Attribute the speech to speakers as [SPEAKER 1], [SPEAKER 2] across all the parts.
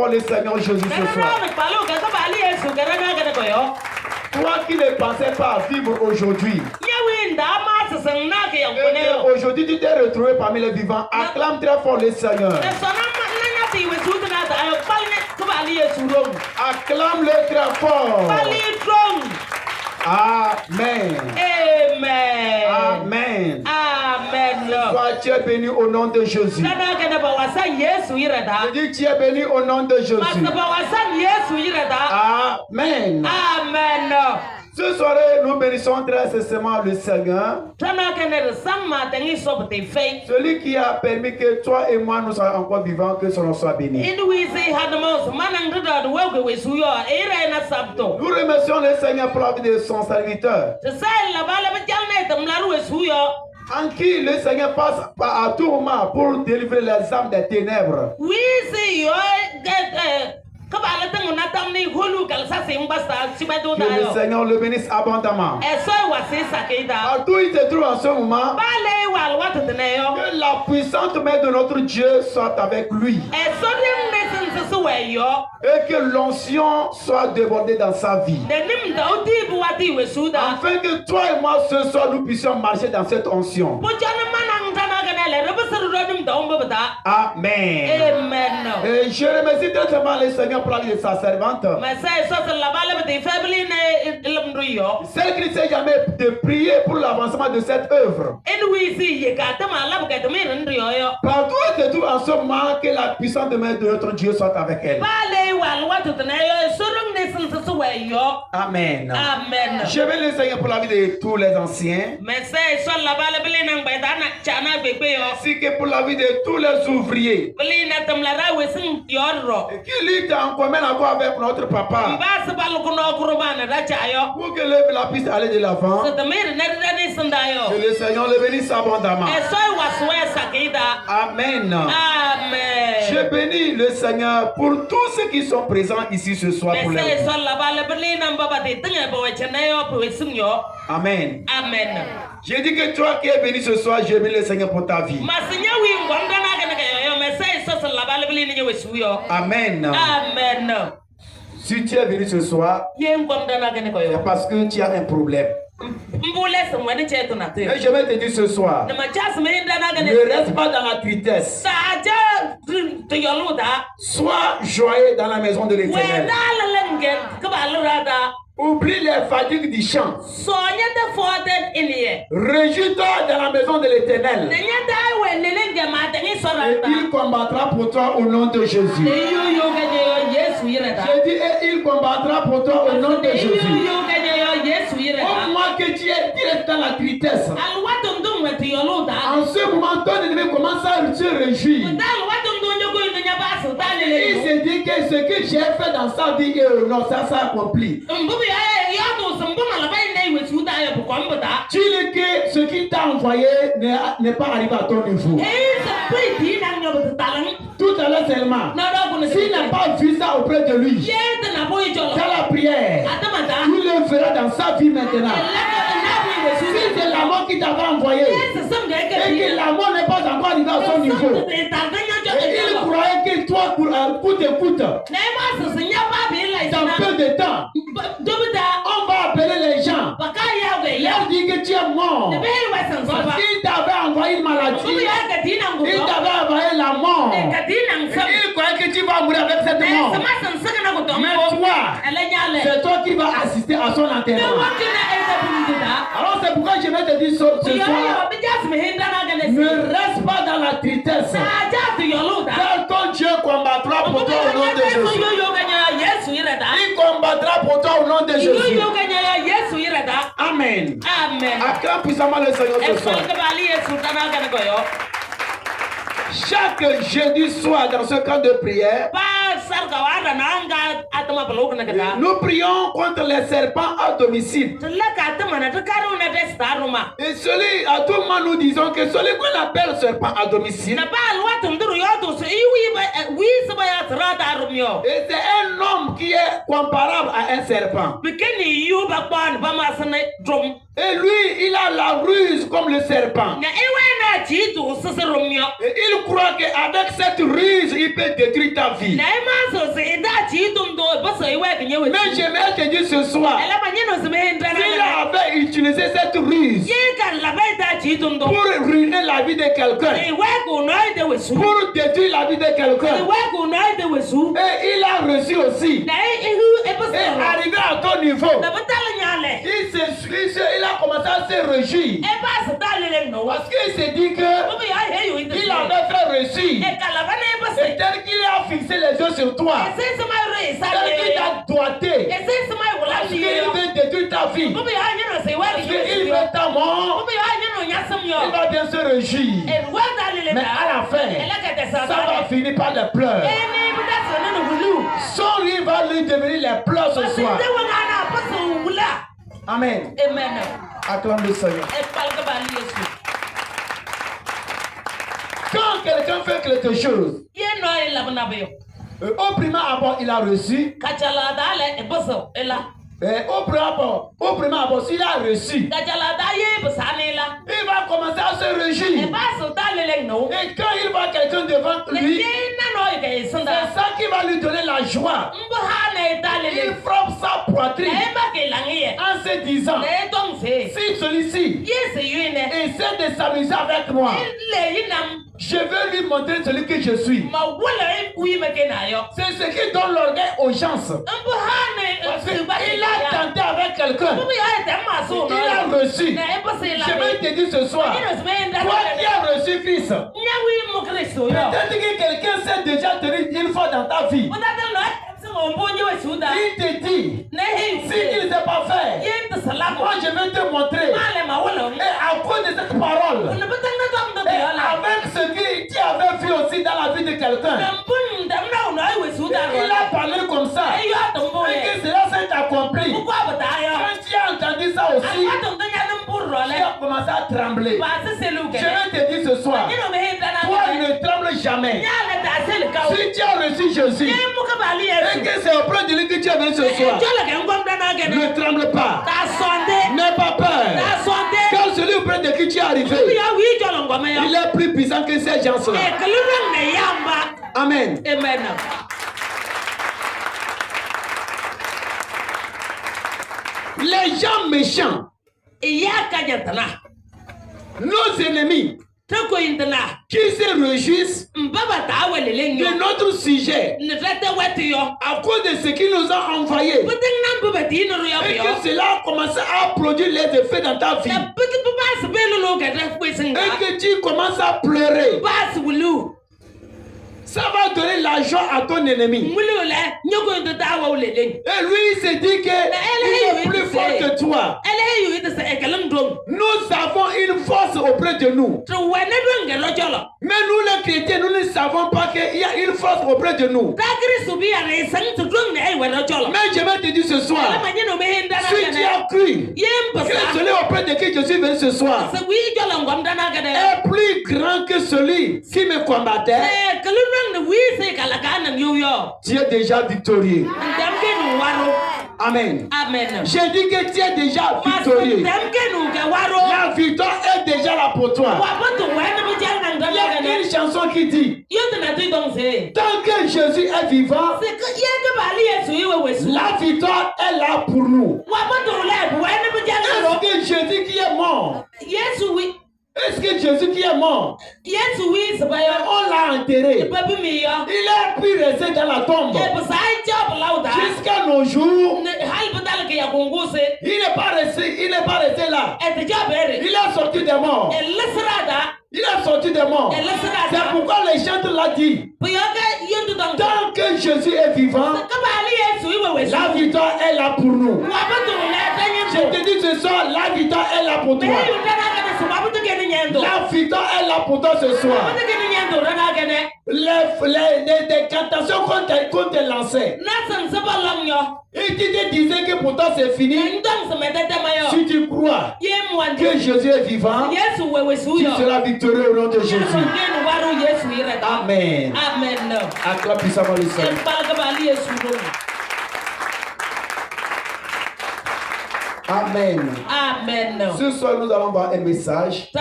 [SPEAKER 1] le Seigneur Jésus ce soir. Toi qui ne pensais pas à vivre aujourd'hui, et aujourd'hui tu t'es retrouvé parmi les vivants, acclame très fort le Seigneur. Acclame-le très fort. Amen.
[SPEAKER 2] Amen.
[SPEAKER 1] Amen.
[SPEAKER 2] Amen.
[SPEAKER 1] Sois tu es béni au nom de Jésus. Je dis tu es béni au nom de Jésus. Amen.
[SPEAKER 2] Amen.
[SPEAKER 1] Ce soir, nous bénissons très sincèrement le Seigneur. Celui qui a permis que toi et moi nous soyons encore vivants, que son nom soit béni. Nous remercions le Seigneur pour la vie de son serviteur, en qui le Seigneur passe à tout moment pour délivrer les âmes des ténèbres. Que le Seigneur le bénisse abondamment. Partout il se trouve en ce moment, que la puissante main de notre Dieu soit avec lui. Et que l'onction soit débordée dans sa vie. Afin que toi et moi ce soir nous puissions marcher dans cette onction. Amen. Et je remercie très sincèrement le Seigneur pour la vie de sa servante. Celle qui ne sait jamais de prier pour l'avancement de cette œuvre. Partout où se trouve en ce moment, que la puissante main de notre Dieu soit avec elle. Amen.
[SPEAKER 2] Amen.
[SPEAKER 1] Je vais le Seigneur pour la vie de tous les anciens. Ainsi que pour la vie de tous les ouvriers qui luttent en commun accord avec notre papa, pour que l'œuvre puisse aller de l'avant. Que le Seigneur le bénisse abondamment. Amen.
[SPEAKER 2] Amen.
[SPEAKER 1] Je bénis le Seigneur pour tous ceux qui sont présents ici ce soir pour les Amen.
[SPEAKER 2] Amen.
[SPEAKER 1] J'ai dit que toi qui es béni ce soir, je bénis le Seigneur pour ta vie. Amen.
[SPEAKER 2] Amen.
[SPEAKER 1] Si tu es venu ce soir, c'est parce que tu as un problème. Et je vais te dire ce soir, ne reste pas dans la tristesse. Sois joyeux dans la maison de l'Éternel. Oublie les fatigues du champ. Réjouis-toi dans la maison de l'Éternel. Et il combattra pour toi au nom de Jésus. Je dis, et il combattra pour toi au nom de Jésus. Au moins que tu es dans la tristesse, en ce moment, ton ennemi commence à se réjouir. Il se dit que ce que j'ai fait dans sa vie, non, ça s'est accompli. Tu dis que ce qu'il t'a envoyé n'est pas arrivé à ton niveau. Tout à l'heure seulement, s'il n'a pas vu ça auprès de lui, dans la prière, il le fera dans sa vie maintenant. Si c'est l'amour qui t'avait envoyé et que l'amour n'est pas encore arrivé à son niveau, et il croyait que toi, coûte, dans peu de temps, on va appeler les gens, leur dire que tu es mort, parce qu'il t'avait envoyé une maladie, il t'avait envoyé la mort, et il croyait que tu vas mourir avec cette mort. Mais toi, c'est toi qui vas assister à son enterrement. Alors c'est pourquoi je vais te dire ce soir, ne reste pas dans la tristesse, car ton Dieu combattra pour toi au nom de Jésus. Il combattra pour toi au nom de Jésus. Amen.
[SPEAKER 2] Amen.
[SPEAKER 1] Acclame puissamment le Seigneur ce soir. Chaque jeudi soir dans ce camp de prière, nous prions contre les serpents à domicile. Et celui, à tout moment, nous disons que celui qu'on appelle serpent à domicile, et c'est un homme qui est comparable à un serpent. Et lui, il a la ruse comme le serpent. Et il croit qu'avec cette ruse, il peut détruire ta vie. Mais j'aimerais te dire ce soir, s'il avait utilisé cette ruse pour ruiner la vie de quelqu'un, pour détruire la vie de quelqu'un, et il a reçu aussi, et arrivé à ton niveau, il a commencé à se réjouir, parce qu'il s'est dit que il avait fait réussir, et tel qu'il a fixé les yeux sur toi, tel qu'il t'a doigté, parce qu'il veut détruire ta vie, parce qu'il veut ta mort, il va bien se réjouir. Mais à la fin, ça va finir par les pleurs. Son lit va lui devenir les pleurs ce soir. Amen. Acclame le Seigneur. Quand quelqu'un fait quelque chose, au premier abord, il a reçu. Au premier abord, s'il a reçu, il va commencer à se réjouir. Et quand il voit quelqu'un devant lui, c'est ça qui va lui donner la joie. Il frappe sa poitrine en se disant, si celui-ci essaie de s'amuser avec moi, je veux lui montrer celui que je suis. C'est ce qui donne l'orgueil aux gens. Il a tenté avec quelqu'un. Il a reçu. Je vais te dire ce soir, toi qui as reçu fils, peut-être que quelqu'un s'est déjà tenu une fois dans ta vie. Il te dit, si il ne sait pas faire, moi je vais te montrer. Et à cause de cette parole, et avec ce tu avais vu aussi dans la vie de quelqu'un, il a parlé comme ça, et que cela s'est accompli. Quand tu as entendu ça aussi, tu as commencé à trembler. Je vais te dire ce soir, toi ne tremble jamais. Si tu as reçu Jésus, et que c'est auprès de lui que tu as venu ce soir, ne tremble pas, n'aie pas peur, car celui auprès de qui tu es arrivé, il est plus puissant que ces gens-là. Amen. Les gens méchants, nos ennemis, qui se réjouissent de notre sujet à cause de ce qu'il nous a envoyé, et que cela a commencé à produire les effets dans ta vie, et que tu commences à pleurer, ça va donner la joie à ton ennemi. Et lui, il se dit qu'il est plus fort que toi. Nous avons une force auprès de nous. Mais nous, les chrétiens, nous ne savons pas qu'il y a une force auprès de nous. Mais je vais te dire ce soir, si tu as cru que celui auprès de qui je suis venu ce soir est plus grand que celui qui me combattait, tu es déjà victorieux. Amen. J'ai dit que tu es déjà victorieux. La victoire est déjà là pour toi. Il y a une chanson qui dit, tant que Jésus est vivant, la victoire est là pour nous. Est-ce que Jésus qui est mort, est-ce que Jésus qui est mort, on l'a enterré, il est pu rester dans la tombe jusqu'à nos jours? Il n'est pas resté là. Il est sorti des morts. Il est sorti des morts. C'est pourquoi les gens l'ont dit. Tant que Jésus est vivant, la victoire est là pour nous. Je te dis ce soir, la victoire est là pour toi. La victoire est là pour toi ce soir. Les cantations qu'on te lançait, et tu te disais que pour toi c'est fini. Si tu crois que Jésus est vivant, tu seras victorieux au nom de Jésus. Amen. Acclame puissamment le Seigneur. Amen. Ce soir, nous allons voir un message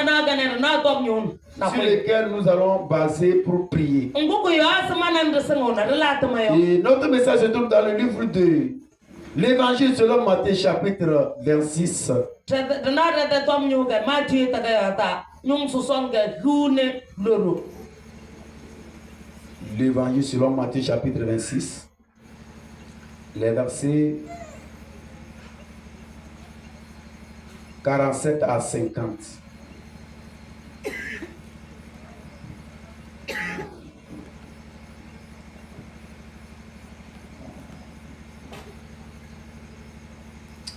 [SPEAKER 3] sur lesquels nous allons baser pour prier. Et notre message se trouve dans le livre de l'Évangile selon Matthieu chapitre 26. L'Évangile selon Matthieu chapitre 26, les versets 47 à 50.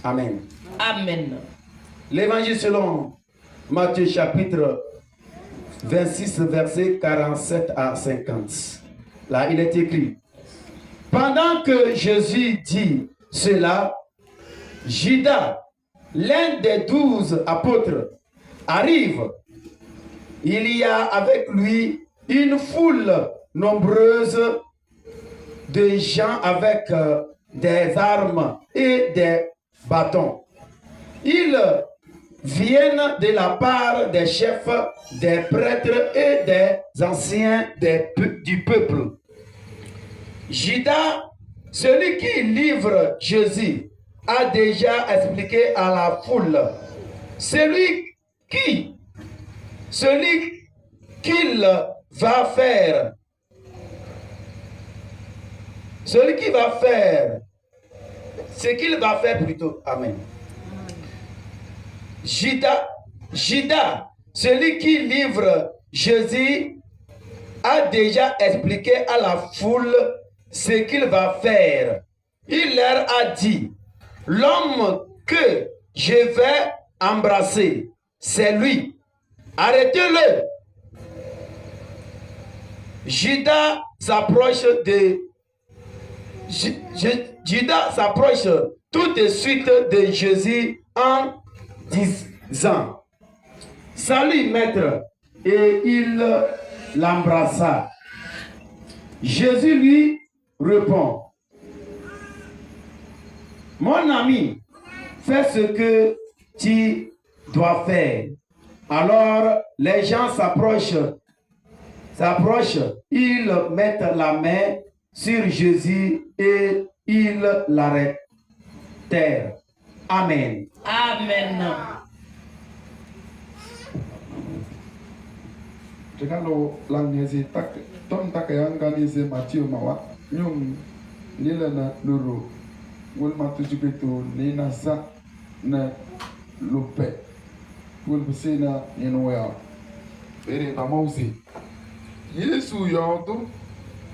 [SPEAKER 3] Amen.
[SPEAKER 2] Amen.
[SPEAKER 3] L'Évangile selon Matthieu chapitre 26, versets 47 à 50. Là, il est écrit: pendant que Jésus dit cela, Judas, l'un des 12 apôtres, arrive. Il y a avec lui une foule nombreuse de gens avec des armes et des bâtons. Ils viennent de la part des chefs, des prêtres et des anciens du peuple. Judas, celui qui livre Jésus, a déjà expliqué à la foule celui qu'il va faire. Celui qui va faire ce qu'il va faire plutôt. Amen. Judas, celui qui livre Jésus, a déjà expliqué à la foule ce qu'il va faire. Il leur a dit: l'homme que je vais embrasser, c'est lui. Arrêtez-le. Judas s'approche tout de suite de Jésus en disant: salut maître, et il l'embrassa. Jésus lui répond: mon ami, fais ce que tu dois faire. Alors les gens s'approchent, ils mettent la main sur Jésus et ils l'arrêtèrent. Amen.
[SPEAKER 2] Amen.
[SPEAKER 4] Jekalo langezi tak tom takayangani Matthew mawa nyum lila na luru wul matu jibetu lina sa na lupe wul bisina yenwea ere pamausi Yesu yodo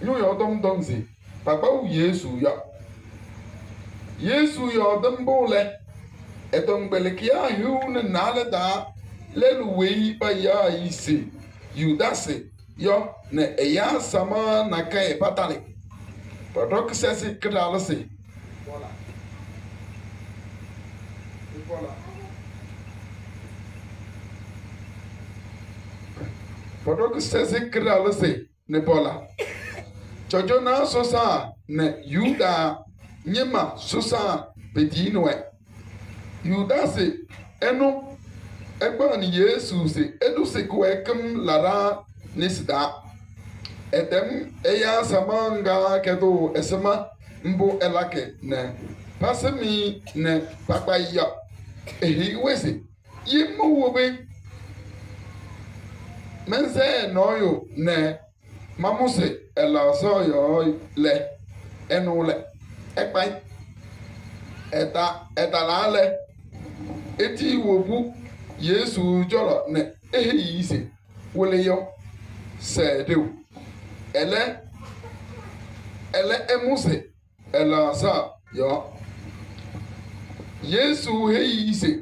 [SPEAKER 4] nyo yodom donzi takau Yesu yodom bole etong belekia hu na nalada leluwei pa ya isi Yudase yo ne eya sama na kai patali. Padok sesi kidalase. Padok sesi kidalase ne bola. Jojo na sosa ne Yuda nyema sosa bedinwe. Yudase eno Egba ni Yesu se edu se kwekam lara nisda edem eya samanga kedo esema mbo elake ne pasemi ne papa ya ehi wese yimu wobe mense noyo ne mamuse ela so yo le enule ekpa eta la le eti wobu Yesu jolo ne ehi ise wole yo sedew ele emuse ela sa yo Yesu hei ise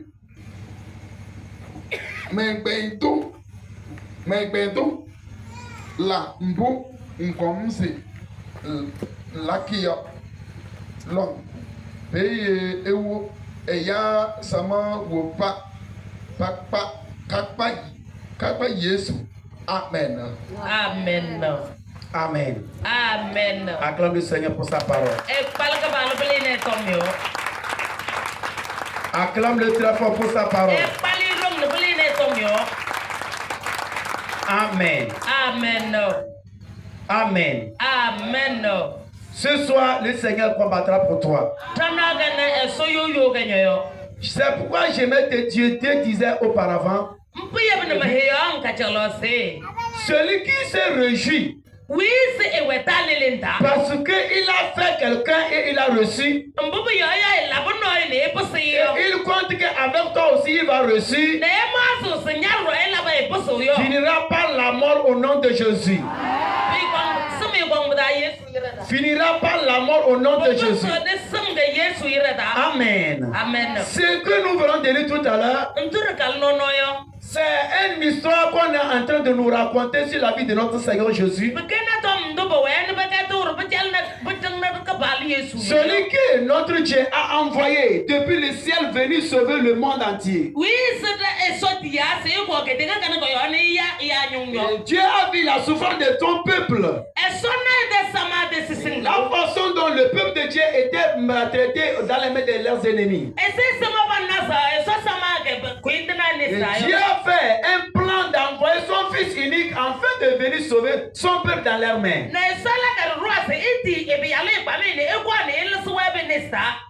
[SPEAKER 4] megbento la mbu nkomse lakia long peye ewo eya sama wopa Kakpa Yesu. Amen.
[SPEAKER 2] Amen.
[SPEAKER 3] Amen.
[SPEAKER 2] Amen.
[SPEAKER 3] Acclame le Seigneur pour sa parole. Acclame le très fort pour sa parole. Amen.
[SPEAKER 2] Amen.
[SPEAKER 3] Amen.
[SPEAKER 2] Amen.
[SPEAKER 3] Ce soir, le Seigneur combattra pour toi. C'est pourquoi j'aimais que Dieu te disait auparavant, celui qui se réjouit parce qu'il a fait quelqu'un et il a reçu, et il compte qu'avec toi aussi il va reçu, finira par la mort au nom de Jésus. Finira par la mort au nom de Jésus. Amen.
[SPEAKER 2] Amen.
[SPEAKER 3] Ce que nous verrons de lui tout à l'heure, c'est une histoire qu'on est en train de nous raconter sur la vie de notre Seigneur Jésus. Celui que notre Dieu a envoyé depuis le ciel venu sauver le monde entier. Dieu a vu la souffrance de ton peuple. La façon dont le peuple de Dieu était maltraité dans les mains de leurs ennemis. Et Dieu a fait un plan d'envoyer son fils unique afin de venir sauver son peuple dans leurs mains.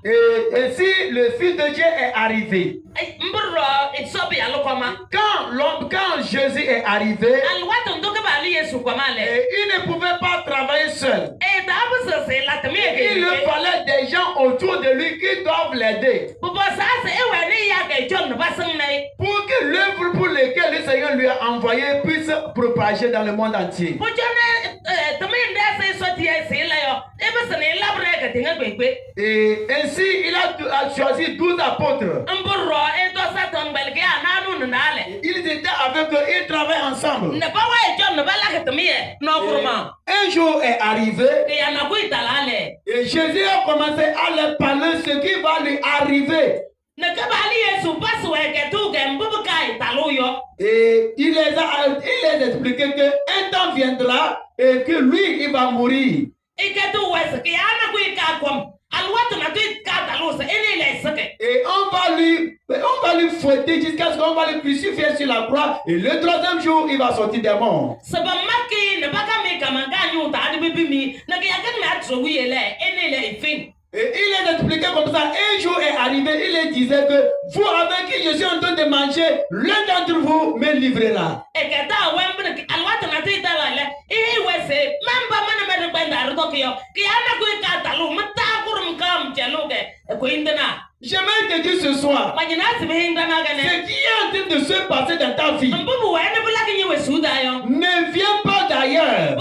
[SPEAKER 3] Et ainsi le fils de Dieu est arrivé. Quand Jésus est arrivé, il ne pouvait pas travailler seul. Il lui fallait des gens autour de lui qui doivent l'aider. Pour que l'œuvre pour laquelle le Seigneur lui a envoyé puisse propager dans le monde entier. Et ainsi il a choisi 12 apôtres. Ils étaient avec eux, ils travaillaient ensemble. Un jour est arrivé et Jésus a commencé à leur parler ce qui va lui arriver. Et il les a expliqué qu'un temps viendra et que lui il va mourir. Et on va lui fouetter jusqu'à ce qu'on va le crucifier sur la croix. Et le troisième jour, il va sortir des morts. Et il les expliquait comme ça. Un jour est arrivé, il les disait que vous avec qui je suis en train de manger, l'un d'entre vous me livrera. J'aimerais te dire ce soir, ce qui est en train de se passer dans ta vie ne vient pas d'ailleurs.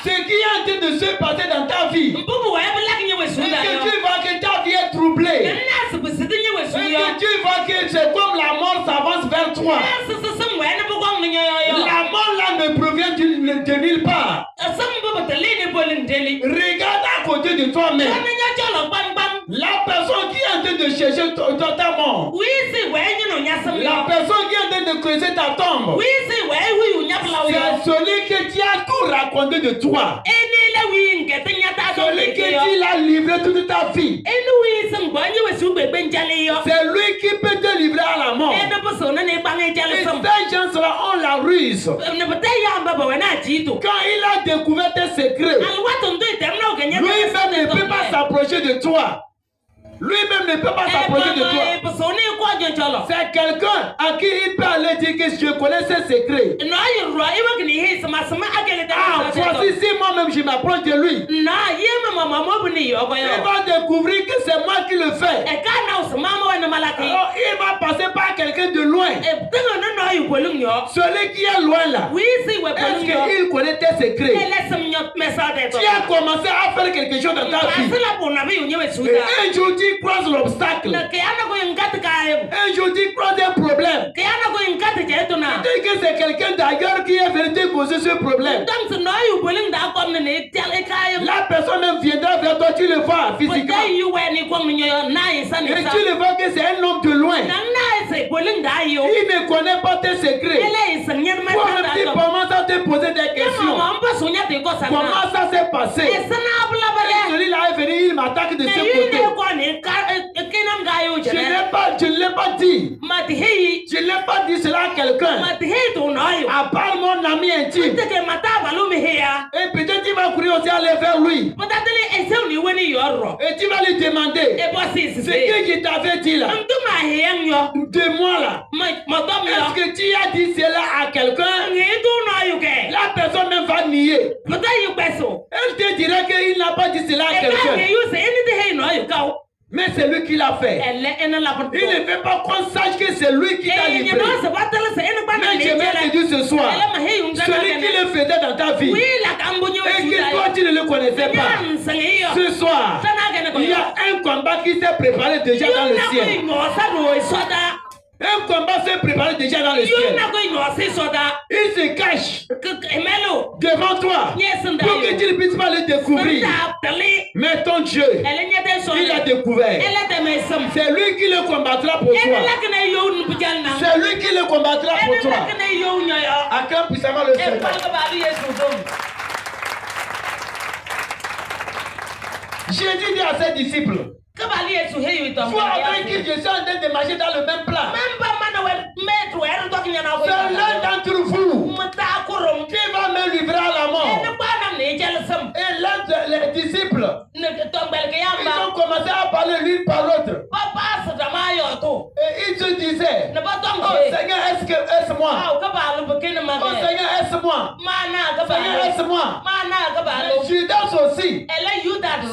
[SPEAKER 3] Ce qui est en train de se passer dans ta vie, et que tu vois que ta vie est troublée, et que tu vois que c'est comme la mort s'avance vers toi. La mort là ne provient de nulle part. Regarde à côté de toi-même. La personne qui est en train de chercher ta mort. La personne qui est en train de creuser ta tombe. C'est celui que tu as tout raconté de toi. Celui que tu l'as livré toute ta vie. C'est lui qui peut te livrer à la mort. Et ces gens-là ont la ruse. Quand il a découvert tes secrets, lui-même ne peut pas s'approcher de toi. Lui-même ne peut pas s'approcher de toi. C'est quelqu'un à qui il peut aller dire que je connais ses secrets. Voici si moi-même je m'approche de lui. Il va découvrir que c'est moi qui le fais. Alors il va passer par quelqu'un de loin. Celui qui est loin là. Est-ce qu'il connaît tes secrets? Tu as commencé à faire quelque chose dans ta vie. Et un jour tu croises l'obstacle. Un jour tu croises un problème. Dès que c'est quelqu'un d'ailleurs qui est venu te causer ce problème, la personne même viendra vers toi, tu le vois physiquement. Et tu le vois que c'est un homme de loin. Il ne connaît pas tes secrets. Toi-même tu commences à te poser des questions. Comment ça s'est passé? Celui-là est venu, il m'attaque de ce côté. Je ne l'ai pas dit. Je ne l'ai pas dit cela à quelqu'un. À part mon ami intime. Et peut-être il va courir aussi aller vers lui. Et tu vas lui demander ce que je t'avais dit là. De moi là. Est-ce que tu as dit cela à quelqu'un? La personne même va nier. Elle te dira qu'il n'a pas dit cela à quelqu'un. Mais c'est lui qui l'a fait. Il ne veut pas qu'on sache que c'est lui qui t'a livré. Mais je vais te dire ce soir, celui qui le faisait dans ta vie, et que toi tu ne le connaissais pas, ce soir, il y a un combat qui s'est préparé déjà dans le ciel. Un combat s'est préparé déjà dans le ciel. Il se cache devant toi pour que tu ne puisses pas le découvrir. Mais ton Dieu, il a découvert. C'est lui qui le combattra pour toi. C'est lui qui le combattra pour toi. Acclame puissamment le Seigneur. Jésus dit à ses disciples, toi avec qui je suis en train de marcher dans le même plan, c'est l'un d'entre vous qui va me livrer à la mort. Et l'un des disciples, ils ont commencé à parler l'une par l'autre. Et ils se disaient, oh Seigneur, est-ce moi? Oh Seigneur, est-ce moi? Seigneur, est-ce moi? Mais Judas aussi,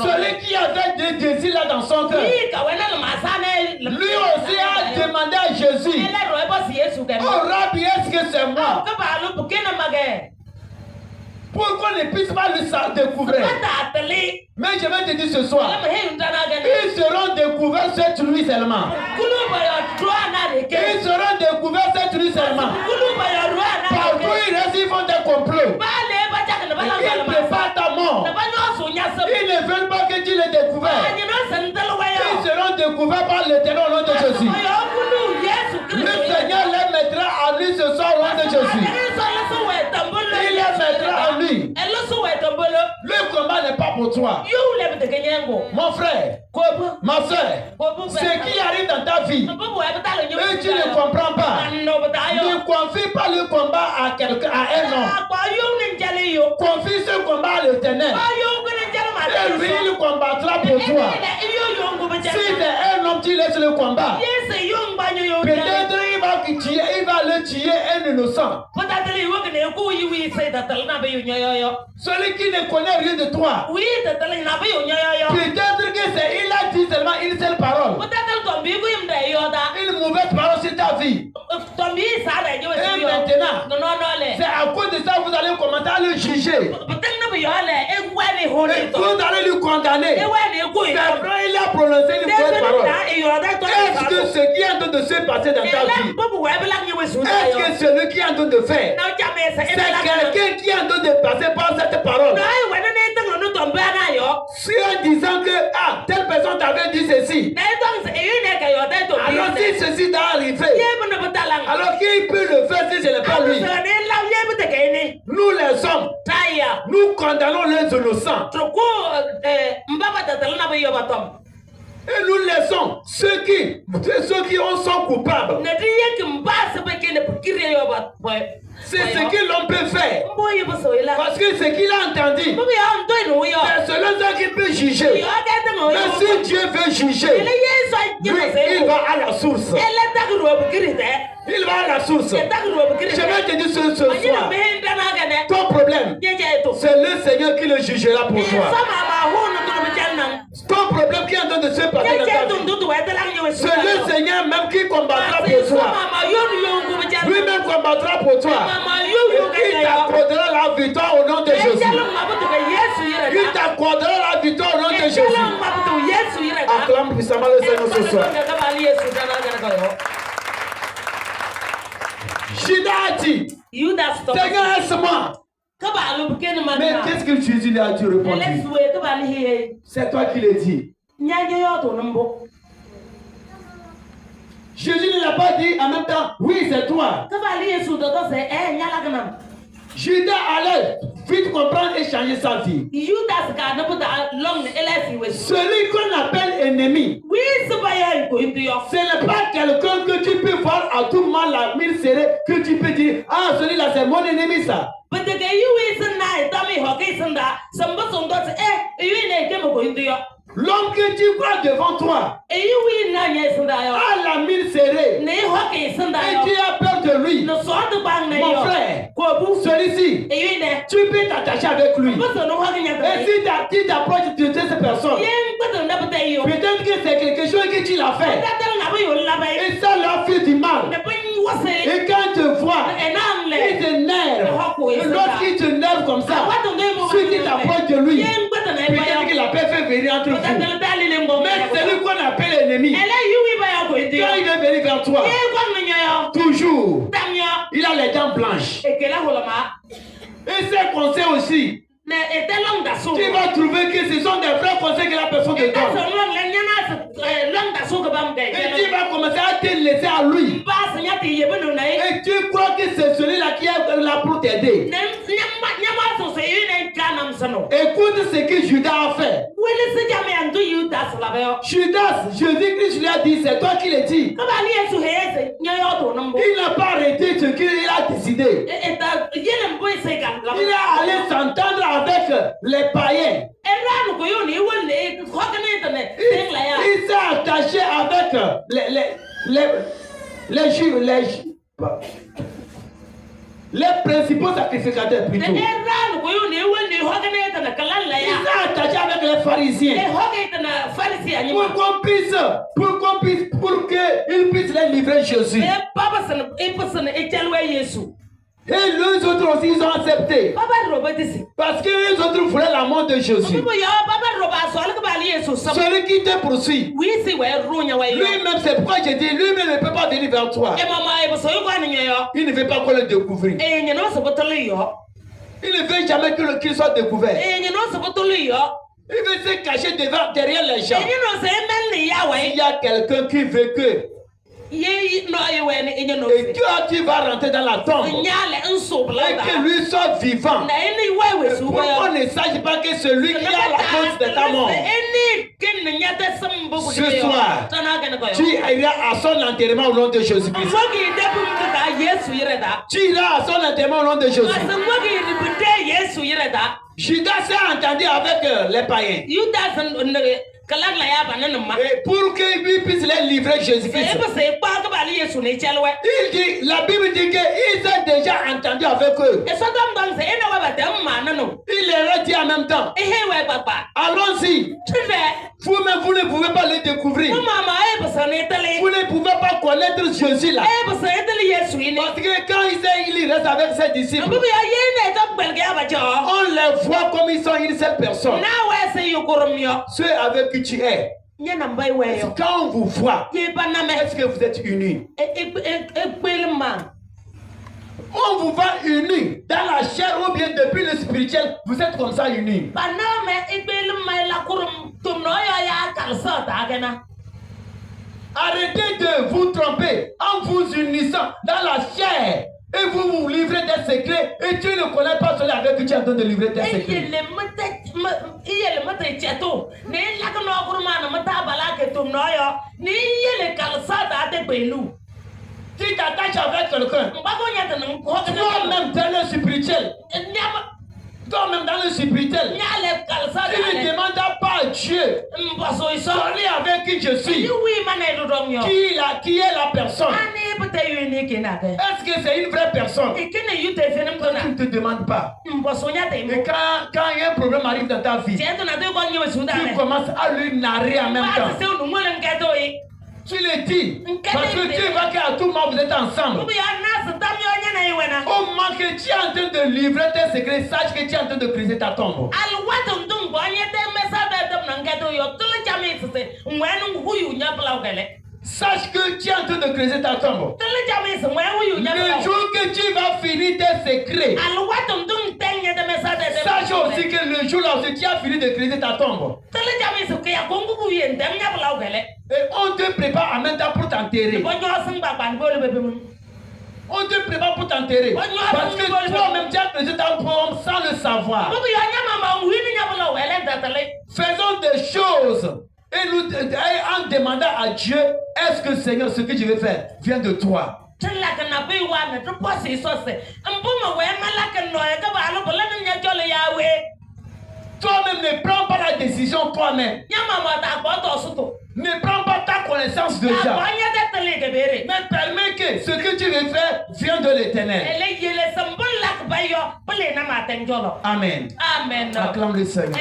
[SPEAKER 3] celui qui avait des désirs là dans son cœur, lui aussi a demandé à Jésus, oh Rabbi, est-ce que c'est moi? Pour qu'on ne puisse pas le découvrir. Mais je vais te dire ce soir, ils seront découverts cette nuit seulement. Ils seront découverts cette nuit seulement. Partout ils restent, ils font des complots. Ils préparent ta mort. Ils ne veulent pas que tu les découvres. Ils seront découverts par l'Éternel au nom de Jésus. Le Seigneur les mettra à lui ce soir au nom de Jésus. Il les mettra à lui. Le combat n'est pas pour toi. Mon frère, ma soeur, ce qui arrive dans ta vie et tu ne comprends pas, ne confie pas le combat à quelqu'un, à un homme. Confie ce combat à l'Éternel. Et lui, il combattra pour toi. Si c'est un homme, tu laisses le combat. Peut-être il va le tuer un innocent. Celui qui ne connaît rien de toi. Peut-être que c'est il a dit seulement une seule parole. Une mauvaise parole sur ta vie. Et maintenant, c'est à cause de ça que vous allez commencer à le juger. Et vous allez le condamner. C'est vrai, il a prononcé une mauvaise parole. Est-ce que ce qui est en train de se passer dans ta vie, est-ce que celui qui est en train de faire, c'est quelqu'un qui est en train de passer par cette parole? Si en disant que telle personne t'avait dit ceci, alors si ceci t'a arrivé, alors qui peut le faire si ce n'est pas lui? Nous les hommes, nous condamnons les innocents. Et nous laissons ceux qui sont coupables. C'est ce que l'on peut faire. Parce que ce qu'il a entendu, c'est selon ça qu'il peut juger. Mais si Dieu veut juger, lui, il va à la source. Il va à la source. Je vais te dire ce soir, ton problème, c'est le Seigneur qui le jugera pour toi. Ton problème qui est en train de se passer dans ta vie, c'est le Seigneur même qui combattra pour toi. Lui-même combattra pour toi. Il t'accordera la victoire au nom de Jésus. Il t'accordera la victoire au nom de Jésus. Acclame puissamment le Seigneur ce soir. Judas a dit, Seigneur, laisse-moi. Mais qu'est-ce que Jésus lui a dit répondre? C'est toi qui l'as dit. Jésus ne l'a pas dit en même temps, oui, c'est toi. Judas allait vite comprendre et changer sa vie. Celui qu'on appelle ennemi, Ce n'est pas quelqu'un que tu peux voir à tout moment la mine serrée que tu peux dire ah celui-là c'est mon ennemi ça. L'homme que tu crois devant toi a la mine serrée et tu as peur de lui. Mon frère, celui-ci, tu peux t'attacher avec lui. Et si tu t'approches de cette personne, peut-être que c'est quelque chose que tu l'as fait et ça leur fait du mal. Et quand tu vois, il t'énerve. Lorsqu'il t'énerve comme ça, si tu t'approches de lui, peut-être qu'il a fait venir entre vous. Mais celui qu'on appelle l'ennemi, quand il est venu vers toi, toujours, il a les dents blanches. Et ses conseils aussi, tu vas trouver que ce sont des vrais conseils que la personne te donne. Et tu vas commencer à te laisser à lui. Et tu crois que c'est celui-là qui est là pour t'aider. Écoute ce que Judas a fait. Judas, Jésus-Christ lui a dit, c'est toi qui le dis. Il n'a pas arrêté ce qu'il a décidé. Il est allé s'entendre avec les païens. Il s'est attaché avec les principaux sacrificateurs plutôt. Il s'est attaché avec les pharisiens pour qu'ils puissent les livrer Jésus. Et les autres aussi, ils ont accepté. Parce que les autres voulaient la mort de Jésus. Celui qui te poursuit, lui-même, c'est pourquoi je dis, lui-même ne peut pas venir vers toi. Il ne veut pas qu'on le découvre. Il ne veut jamais qu'il soit découvert. Il veut se cacher derrière les gens. Il y a quelqu'un qui veut que et toi tu vas rentrer dans la tombe et que lui soit vivant. Pourquoi ne sache pas que celui qui a la cause de ta mort, ce soir tu iras à son enterrement au nom de Jésus-Christ. Tu iras à son enterrement au nom de Jésus. Judas s'est entendu avec les païens. Et pour qu'il puisse les livrer Jésus-Christ. Il dit, la Bible dit qu'ils ont déjà entendu avec eux. Il leur a dit en même temps, allons-y. Vous-même, vous ne pouvez pas les découvrir. Vous ne pouvez pas connaître Jésus là. Parce que quand il reste avec ses disciples, on les voit comme ils sont une seule personne. Ceux avec qui tu es. Quand on vous voit, est-ce que vous êtes unis? On vous voit unis dans la chair ou bien depuis le spirituel, vous êtes comme ça unis. Arrêtez de vous tromper en vous unissant dans la chair. Et vous vous livrez des secrets et tu ne connais pas celui avec qui tu es en train de livrer tes secrets. Tu t'attaches avec quelqu'un, toi-même dans le spirituel, toi-même dans le spirituel, tu ne demandes pas à Dieu, celui avec qui je suis, qui est la personne. Est-ce que c'est une vraie personne? Tu ne te demandes pas. Et quand il y a un problème arrive dans ta vie, tu commences à lui narrer en même temps. Tu le dis, parce que tu vois qu'à tout moment vous êtes ensemble. Au moment que tu es en train de livrer tes secrets, sache que tu es en train de briser ta tombe. Sache que tu es en train de creuser ta tombe. Le jour que tu vas finir tes secrets, sache aussi que le jour là où tu as fini de creuser ta tombe, et on te prépare en même temps pour t'enterrer. On te prépare pour t'enterrer. Parce que toi-même tu as creusé ta tombe sans le savoir. Faisons des choses Et nous, en demandant à Dieu, est-ce que Seigneur, ce que je vais faire vient de toi? Toi-même ne prends pas la décision toi-même. Ne prends pas ta connaissance déjà. Mais permets que ce que tu veux faire vienne de l'Éternel. Amen.
[SPEAKER 2] Amen.
[SPEAKER 3] Acclame le Seigneur.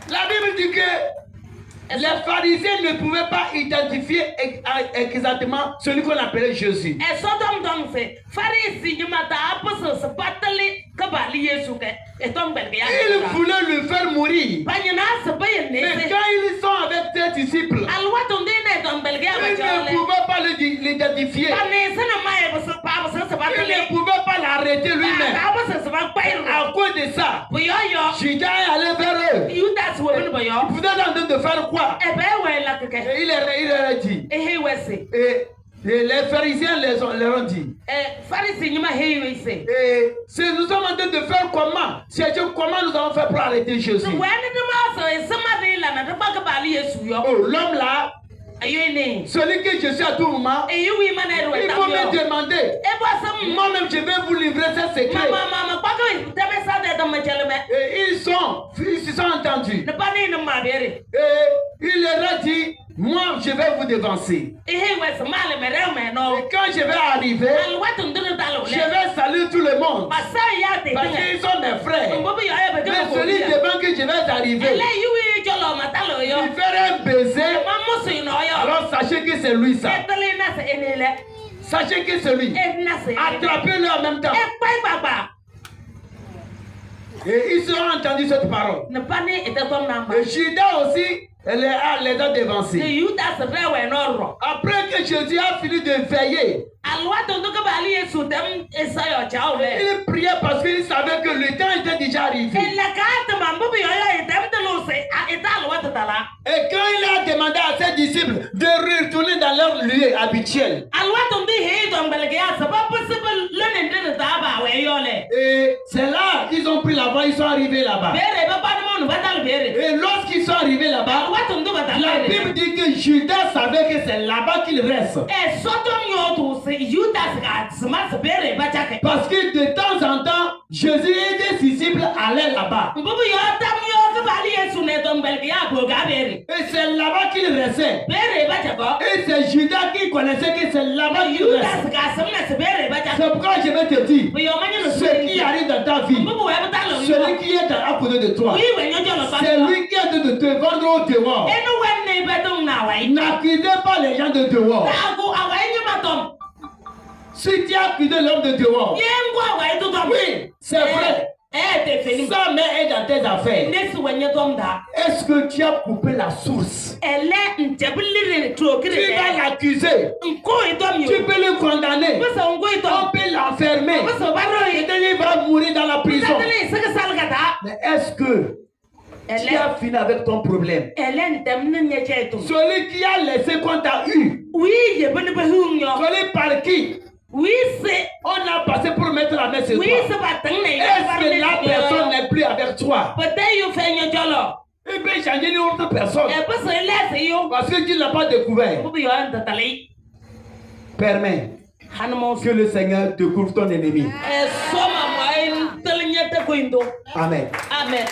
[SPEAKER 3] La Bible dit que les pharisiens ne pouvaient pas identifier exactement celui qu'on appelait Jésus. Ils voulaient le faire mourir. Mais quand ils sont avec ses disciples, ils ne pouvaient pas l'identifier. Ils ne pouvaient pas l'arrêter lui-même. À cause de ça, Judas est allé vers eux. Vous êtes en train de faire quoi? Et il leur dit. Et les pharisiens leur ont dit. Et si nous sommes en train de faire comment? C'est comment nous allons faire pour arrêter Jésus? Oh, l'homme là, celui que je suis à tout moment, il faut me demander. Moi-même, je vais vous livrer ce secret. Et ils se sont entendus. Et il leur a dit, moi, je vais vous devancer. Et quand je vais arriver, je vais saluer tout le monde. Parce qu'ils sont mes frères. Mais celui devant que je vais arriver, il ferait un baiser. Alors sachez que c'est lui ça. Sachez que c'est lui. Attrapez-le en même temps. Et ils ont entendu cette parole. Et Judas aussi, les a devancés. Après que Jésus a fini de veiller, il priait parce qu'il savait que le temps était déjà arrivé. Et quand il a demandé à ses disciples de retourner dans leur lieu habituel, et c'est là qu'ils ont pris la voie, ils sont arrivés là-bas. Et lorsqu'ils sont arrivés là-bas, la Bible dit que Judas savait que c'est là-bas qu'il reste. Parce que de temps en temps, Jésus et des disciples allaient là-bas. Et c'est là-bas qu'il restait. Et c'est Judas qui connaissait que c'est là-bas qu'il restait. C'est pourquoi je vais te dire, ce qui arrive dans ta vie, celui qui est à côté de toi, c'est lui qui est de te vendre au dehors. N'accusez pas les gens de dehors. Si tu as accusé l'homme de dehors, oui, c'est vrai. Sa main est dans tes affaires. Est-ce que tu as coupé la source? Tu vas l'accuser. Tu peux le condamner. On peut l'enfermer. Il va mourir dans la prison. Mais est-ce que tu as fini avec ton problème? Celui qui a laissé qu'on t'a eu. Celui par qui on a passé pour mettre la main sur toi. Est-ce que la personne n'est plus avec toi? Il peut changer une autre personne. Parce que tu ne l'as pas découvert. Permets que le Seigneur découvre ton ennemi. Amen.
[SPEAKER 2] Amen.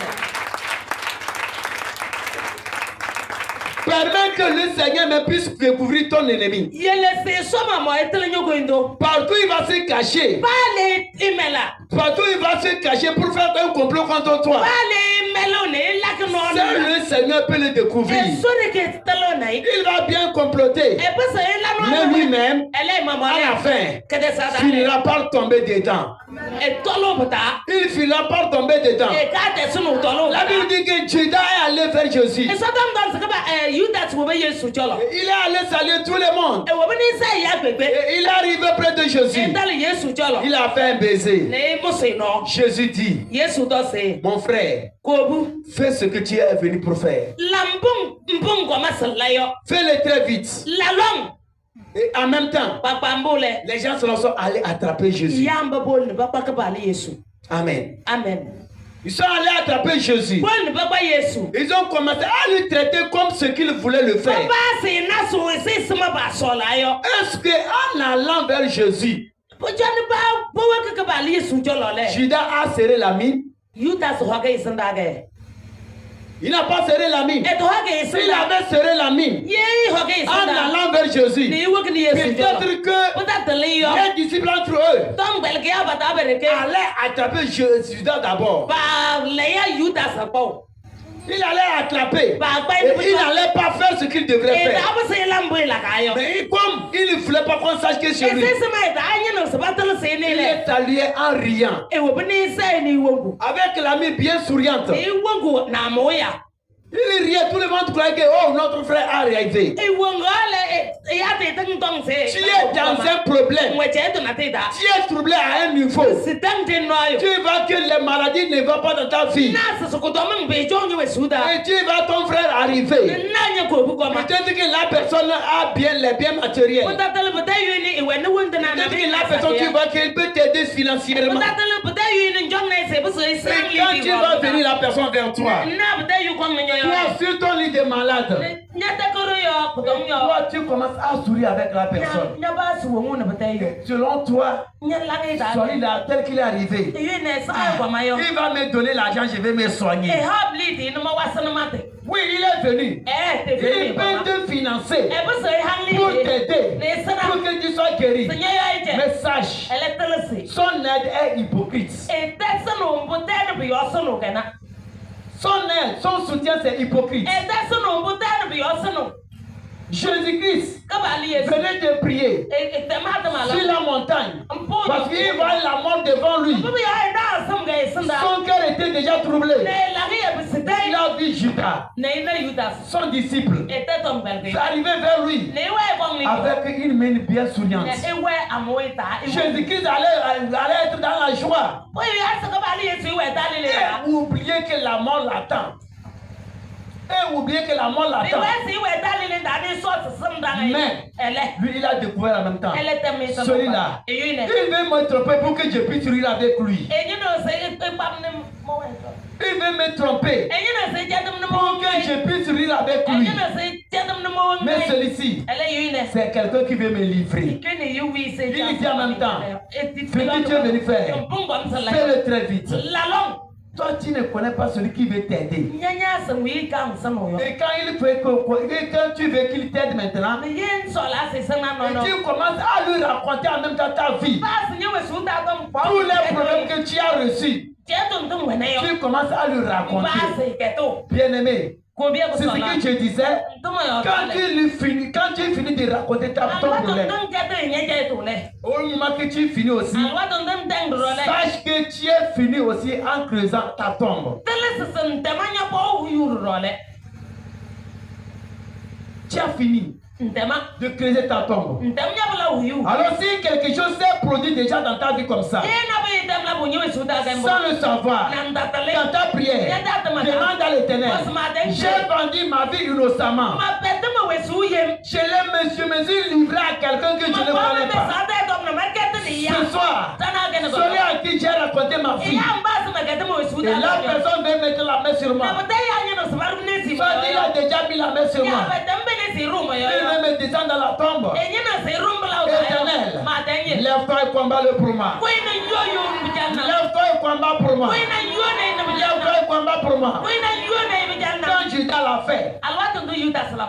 [SPEAKER 3] Permets que le Seigneur me puisse découvrir ton ennemi. Partout il va se cacher. Partout il va se cacher pour faire un complot contre toi. Seul le Seigneur peut le découvrir. Il va bien comploter. Mais lui-même, à la fin, finira par tomber dedans. Il finira par tomber dedans. La Bible dit que Judas est allé vers Jésus. Il est allé saluer tout le monde. Et il est arrivé près de Jésus. Il a fait un baiser. Jésus dit, mon frère, fais ce que tu es venu pour faire. Fais-le très vite. Et en même temps, les gens sont allés attraper Jésus. Amen.
[SPEAKER 2] Amen.
[SPEAKER 3] Ils sont allés attraper Jésus. Ils ont commencé à lui traiter comme ce qu'ils voulaient le faire. Est-ce qu'en allant vers Jésus, Judas a serré la mine? Il n'a pas serré la mine. S'il avait serré la mine en allant vers Jésus, peut-être que les disciples entre eux allaient attraper Judas d'abord. Il allait attraper. Et il n'allait pas faire ce qu'il devrait faire. Mais comme il ne voulait pas qu'on sache que c'est lui, il est allé en riant. Avec la main bien souriante. Il riait, tout le monde croyait que notre frère a arrivé. Tu es dans un problème. Tu es troublé à un niveau. Tu vois que les maladies ne vont pas dans ta vie. Et tu vois ton frère arriver. Peut-être que la personne a bien les biens matériels. Peut-être que la personne, tu vois qu'elle peut t'aider financièrement. Et quand tu vas venir la personne vers toi, toi, sur ton lit de malade, toi, tu commences à sourire avec la personne. Selon toi, sourire là, tel qu'il est arrivé. Il va me donner l'argent, je vais me soigner. Oui, il est venu. Il peut te financer pour t'aider, pour que tu sois guéri. Mais sache, son aide est hypocrite. Son aide, son soutien, c'est hypocrite. Jésus-Christ venait de prier sur la montagne parce qu'il voit la mort devant lui. Son cœur était déjà troublé. Il a vu Judas, son disciple, arriver vers lui avec une main bien souriante. Jésus-Christ allait être dans la joie. Et oublier que la mort l'attend. Et oublier que la mort l'attend. Mais lui, il a découvert en même temps. Celui-là, il veut me tromper pour que je puisse rire avec lui. Il veut me tromper pour que je puisse rire avec lui. Mais celui-ci, c'est quelqu'un qui veut me livrer. Il dit en même temps, ce que tu es venu faire, fais-le très vite. Toi, tu ne connais pas celui qui veut t'aider. Et quand tu veux qu'il t'aide maintenant, et tu commences à lui raconter en même temps ta vie. Tous les problèmes que tu as reçus, tu commences à lui raconter. Bien-aimé, c'est ce que je disais. Quand tu finis de raconter ton problème, au moment que tu finis aussi, sache que tu es fini aussi en creusant ta tombe. Tu as fini de creuser ta tombe. Alors si quelque chose s'est produit déjà dans ta vie comme ça, sans le savoir, dans ta prière, demande à l'Éternel, j'ai vendu ma vie innocemment. Je me suis livré à quelqu'un que je ne connais pas. Ce soir, celui à qui j'ai raconté ma vie, et la personne veut mettre la main sur moi. Il a déjà mis la main sur moi. Il veut me descendre dans la tombe. Éternel, lève-toi et combat-le pour moi. Lève-toi et combat pour moi. Lève-toi et combat pour moi. Quand Judas l'a fait,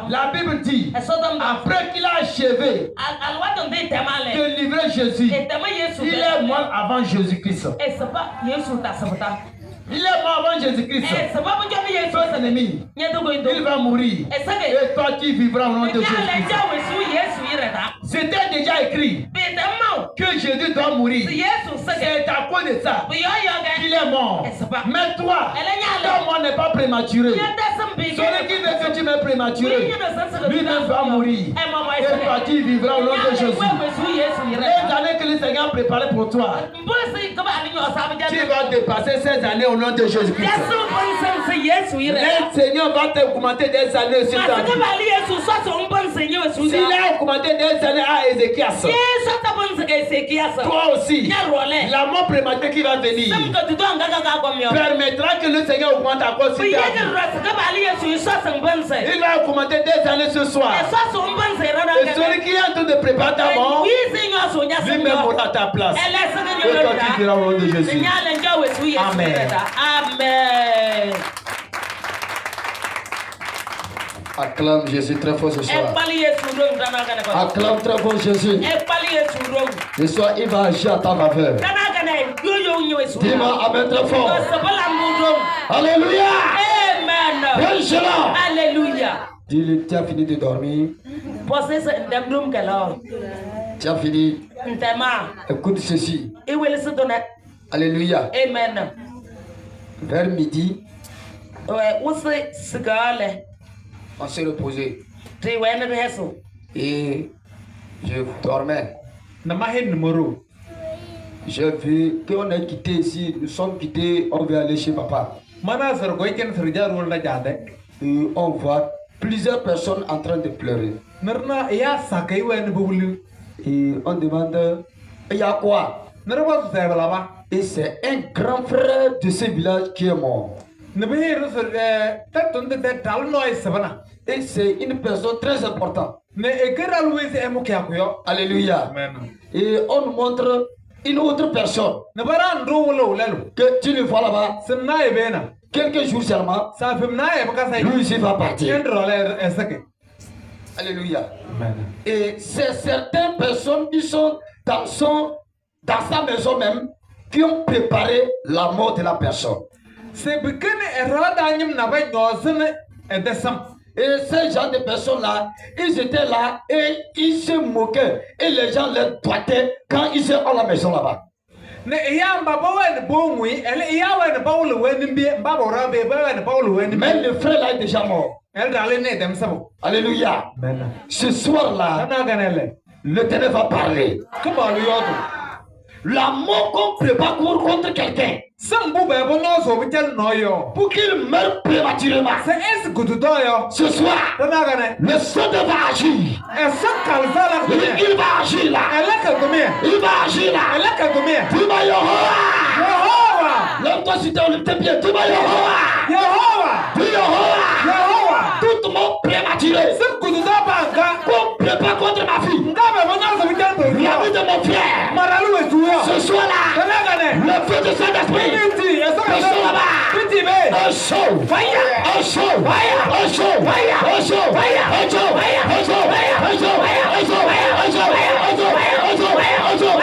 [SPEAKER 3] la Bible dit, après qu'il a achevé de livrer Jésus, il est mort avant Jésus-Christ. Il est mort avant Jésus-Christ. Son ennemi, il va mourir. Et toi qui vivras au nom de Jésus-Christ. C'était déjà écrit que Jésus doit mourir. C'est à cause de ça qu'il est mort. Mais toi, ton mort n'est pas prématuré. Celui qui veut que tu me prématuré, lui-même va mourir. Et toi qui vivras au nom de Jésus. Les années que le Seigneur a préparées pour toi, tu vas dépasser ces années au nom de Jésus-Christ. Seigneur va t'augmenter des années sur ta vie. S'il a augmenté des années à Ézéchias, toi aussi, la mort prématurée qui va venir permettra que le Seigneur augmente encore sur ta vie. Il va augmenter des années ce soir. Et celui qui est en train de préparer ta mort, lui-même aura ta place. Et toi tu diras au nom de Jésus. Amen.
[SPEAKER 2] Amen.
[SPEAKER 5] Acclame Jésus très fort ce soir. Acclame très fort Jésus. Ce soir, il va agir à ta faveur. Dis-moi Amen très fort. Alléluia.
[SPEAKER 2] Amen. Alléluia.
[SPEAKER 5] Dis-lui, tu as fini de dormir. Tu as fini. Écoute ceci. Alléluia.
[SPEAKER 2] Amen.
[SPEAKER 5] Vers midi, on s'est reposé. Et je dormais. J'ai vu qu'on a quitté ici, nous sommes quittés, on veut aller chez papa. Et on voit plusieurs personnes en train de pleurer. Et on demande, il y a quoi? Et c'est un grand frère de ce village qui est mort. Et c'est une personne très importante. Alléluia. Et on nous montre une autre personne que tu le vois là-bas. Quelques jours seulement, lui aussi va partir. Alléluia. Et c'est certaines personnes qui sont dans sa maison même qui ont préparé la mort de la personne. Et ces gens de personnes-là, ils étaient là et ils se moquaient. Et les gens les doigtaient quand ils sont à la maison là-bas. Même le frère là est déjà mort. Alléluia. Ce soir-là, l'Éternel va parler. La mort qu'on prépare contre quelqu'un, pour qu'il meure prématurément. Ce soir, le Seigneur va agir. Il va agir là. Il va agir là. Dis-moi Yehowa. Lève-toi si t'es bien. Dis-moi Yehowa. Dis Yehowa. Tout le monde prématuré. Qu'on prépare contre ma fille. La vie de mon frère. Ce soir-là, le feu de Saint-Esprit. Ce soir-là, un show. Un show. Un show. Un show. Un show.